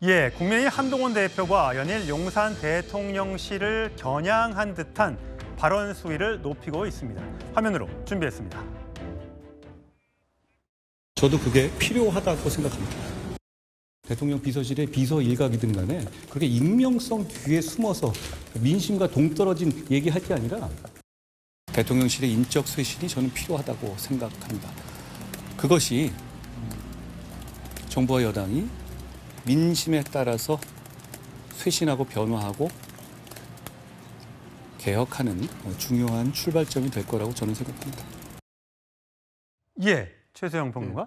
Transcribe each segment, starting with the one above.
예, 국민의힘 한동훈 대표가 연일 용산 대통령실을 겨냥한 듯한 발언 수위를 높이고 있습니다. 화면으로 준비했습니다. 저도 그게 필요하다고 생각합니다. 대통령 비서실의 비서 일각이든 간에 그렇게 익명성 뒤에 숨어서 민심과 동떨어진 얘기할 게 아니라 대통령실의 인적 쇄신이 저는 필요하다고 생각합니다. 그것이 정부와 여당이 민심에 따라서 쇄신하고 변화하고 개혁하는 중요한 출발점이 될 거라고 저는 생각합니다. 예, 최소영 평론가.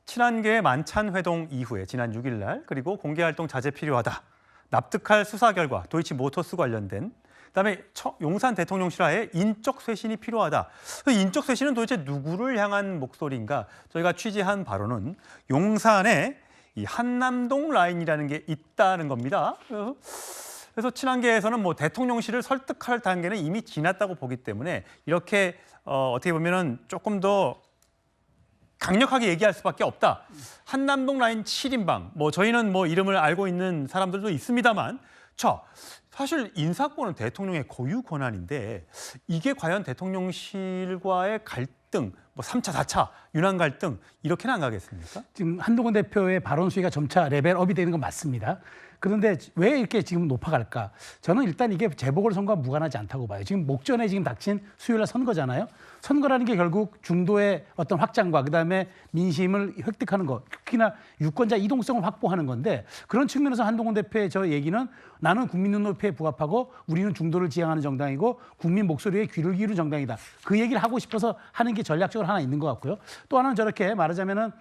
친한계의 만찬 회동 이후에 지난 6일 날 그리고 공개활동 자제 필요하다. 납득할 수사 결과 도이치모터스 관련된 그다음에 용산 대통령실 하에 인적 쇄신이 필요하다. 그 인적 쇄신은 도대체 누구를 향한 목소리인가? 저희가 취재한 바로는 용산에 이 한남동 라인이라는 게 있다는 겁니다. 그래서 친한계에서는 뭐 대통령실을 설득할 단계는 이미 지났다고 보기 때문에 이렇게 어떻게 보면은 조금 더 강력하게 얘기할 수밖에 없다. 한남동 라인 7인방, 뭐 저희는 뭐 이름을 알고 있는 사람들도 있습니다만, 사실 인사권은 대통령의 고유 권한인데 이게 과연 대통령실과의 갈등, 뭐 3차, 4차 윤환 갈등 이렇게는 안 가겠습니까? 지금 한동훈 대표의 발언 수위가 점차 레벨업이 되는 건 맞습니다. 그런데 왜 이렇게 지금 높아갈까? 저는 일단 이게 재보궐선거와 무관하지 않다고 봐요. 지금 목전에 지금 닥친 수요일날 선거잖아요. 선거라는 게 결국 중도의 어떤 확장과 그다음에 민심을 획득하는 것, 특히나 유권자 이동성을 확보하는 건데 그런 측면에서 한동훈 대표의 저 얘기는 나는 국민 눈높이에 부합하고 우리는 중도를 지향하는 정당이고 국민 목소리에 귀를 기울이는 정당이다. 그 얘기를 하고 싶어서 하는 게 전략적으로 하나 있는 것 같고요. 또 하나는 저렇게 말하자면은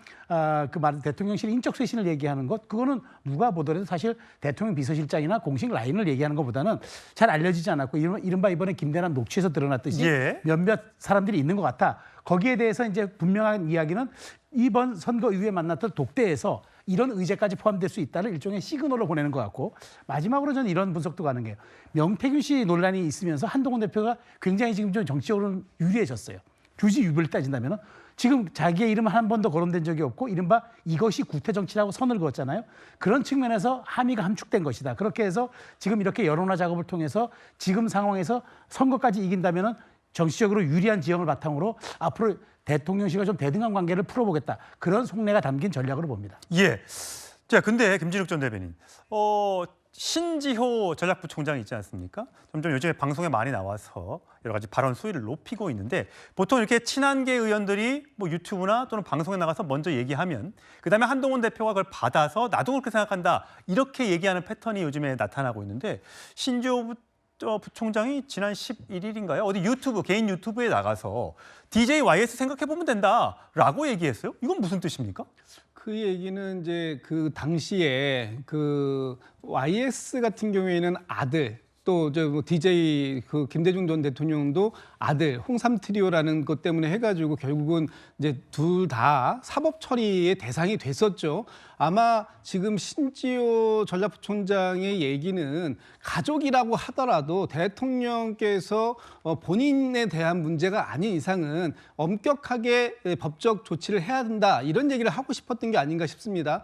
대통령실 인적 쇄신을 얘기하는 것, 그거는 누가 보더라도 사실 대통령 비서실장이나 공식 라인을 얘기하는 것보다는 잘 알려지지 않았고 이른바 이번에 김대남 녹취에서 드러났듯이 몇몇 사람들이 있는 것 같아. 거기에 대해서 이제 분명한 이야기는 이번 선거 이후에 만났던 독대에서 이런 의제까지 포함될 수 있다는 일종의 시그널을 보내는 것 같고, 마지막으로 저는 이런 분석도 가능해요. 명태균 씨 논란이 있으면서 한동훈 대표가 굉장히 지금 좀 정치적으로 유리해졌어요. 굳이 유불을 따진다면 지금 자기의 이름은 한 번도 거론된 적이 없고 이른바 이것이 구태정치라고 선을 그었잖아요. 그런 측면에서 함의가 함축된 것이다. 그렇게 해서 지금 이렇게 여론화 작업을 통해서 지금 상황에서 선거까지 이긴다면 정치적으로 유리한 지형을 바탕으로 앞으로 대통령실과 좀 대등한 관계를 풀어보겠다. 그런 속내가 담긴 전략으로 봅니다. 예. 자, 근데 김진욱 전 대변인, 신지호 전략부총장이 있지 않습니까? 점점 요즘에 방송에 많이 나와서 여러 가지 발언 수위를 높이고 있는데 보통 이렇게 친한계 의원들이 뭐 유튜브나 또는 방송에 나가서 먼저 얘기하면 그다음에 한동훈 대표가 그걸 받아서 나도 그렇게 생각한다 이렇게 얘기하는 패턴이 요즘에 나타나고 있는데 신지호 부총장이 지난 11일인가요? 어디 유튜브, 개인 유튜브에 나가서 DJ YS 생각해보면 된다라고 얘기했어요? 이건 무슨 뜻입니까? 그 얘기는 이제 그 당시에 그 YS 같은 경우에는 아들, 또 저 DJ 그 김대중 전 대통령도 아들 홍삼 트리오라는 것 때문에 해가지고 결국은 이제 둘 다 사법 처리의 대상이 됐었죠. 아마 지금 신지호 전략부총장의 얘기는 가족이라고 하더라도 대통령께서 본인에 대한 문제가 아닌 이상은 엄격하게 법적 조치를 해야 된다 이런 얘기를 하고 싶었던 게 아닌가 싶습니다.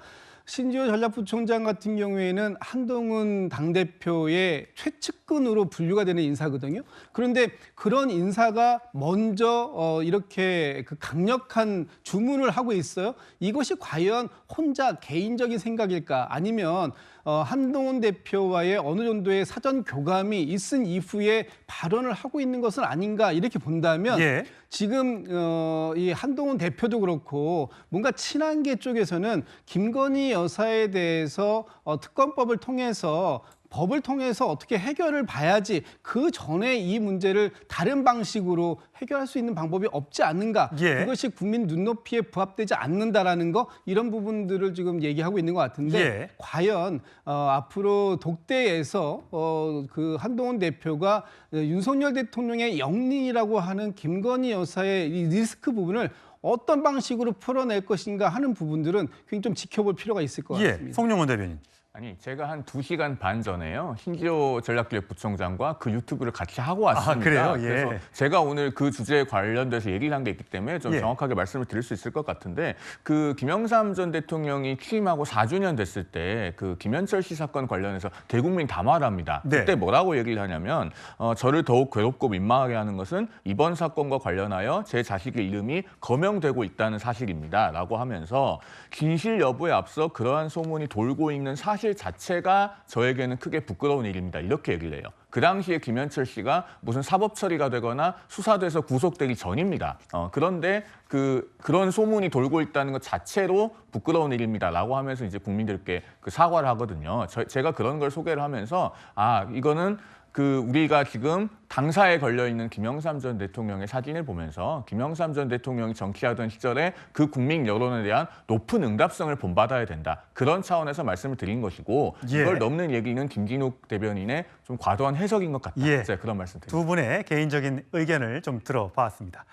신지호 전략부총장 같은 경우에는 한동훈 당대표의 최측근으로 분류가 되는 인사거든요. 그런데 그런 인사가 먼저 이렇게 그 강력한 주문을 하고 있어요. 이것이 과연 혼자 개인적인 생각일까? 아니면 한동훈 대표와의 어느 정도의 사전 교감이 있은 이후에 발언을 하고 있는 것은 아닌가 이렇게 본다면 지금 이 한동훈 대표도 그렇고 뭔가 친한계 쪽에서는 김건희 여사에 대해서 특검법을 통해서 법을 통해서 어떻게 해결을 봐야지 그 전에 이 문제를 다른 방식으로 해결할 수 있는 방법이 없지 않는가. 그것이 국민 눈높이에 부합되지 않는다라는 거 이런 부분들을 지금 얘기하고 있는 것 같은데 과연 앞으로 독대에서 그 한동훈 대표가 윤석열 대통령의 영린이라고 하는 김건희 여사의 이 리스크 부분을 어떤 방식으로 풀어낼 것인가 하는 부분들은 굉장히 좀 지켜볼 필요가 있을 것 같습니다. 송영원 대변인. 아니 제가 한 2시간 반 전에요. 신기호 전략기획부총장과 그 유튜브를 같이 하고 왔습니다. 그래요? 예. 그래서 제가 오늘 그 주제에 관련돼서 얘기를 한 게 있기 때문에 좀 예. 정확하게 말씀을 드릴 수 있을 것 같은데 그 김영삼 전 대통령이 취임하고 4주년 됐을 때 그 김현철 씨 사건 관련해서 대국민 담화를 합니다. 네. 그때 뭐라고 얘기를 하냐면 저를 더욱 괴롭고 민망하게 하는 것은 이번 사건과 관련하여 제 자식의 이름이 거명되고 있다는 사실입니다. 라고 하면서 진실 여부에 앞서 그러한 소문이 돌고 있는 사실 자체가 저에게는 크게 부끄러운 일입니다. 이렇게 얘기를 해요. 그 당시에 김현철 씨가 무슨 사법 처리가 되거나 수사돼서 구속되기 전입니다. 그런데 그런 소문이 돌고 있다는 것 자체로 부끄러운 일입니다라고 하면서 이제 국민들께 그 사과를 하거든요. 제가 그런 걸 소개를 하면서 이거는 우리가 지금 당사에 걸려 있는 김영삼 전 대통령의 사진을 보면서 김영삼 전 대통령이 정치하던 시절에 그 국민 여론에 대한 높은 응답성을 본받아야 된다. 그런 차원에서 말씀을 드린 것이고 예. 이걸 넘는 얘기는 김진욱 대변인의 좀 과도한 해석인 것 같다. 예. 제가 그런 말씀 드립니다. 두 분의 개인적인 의견을 좀 들어봤습니다.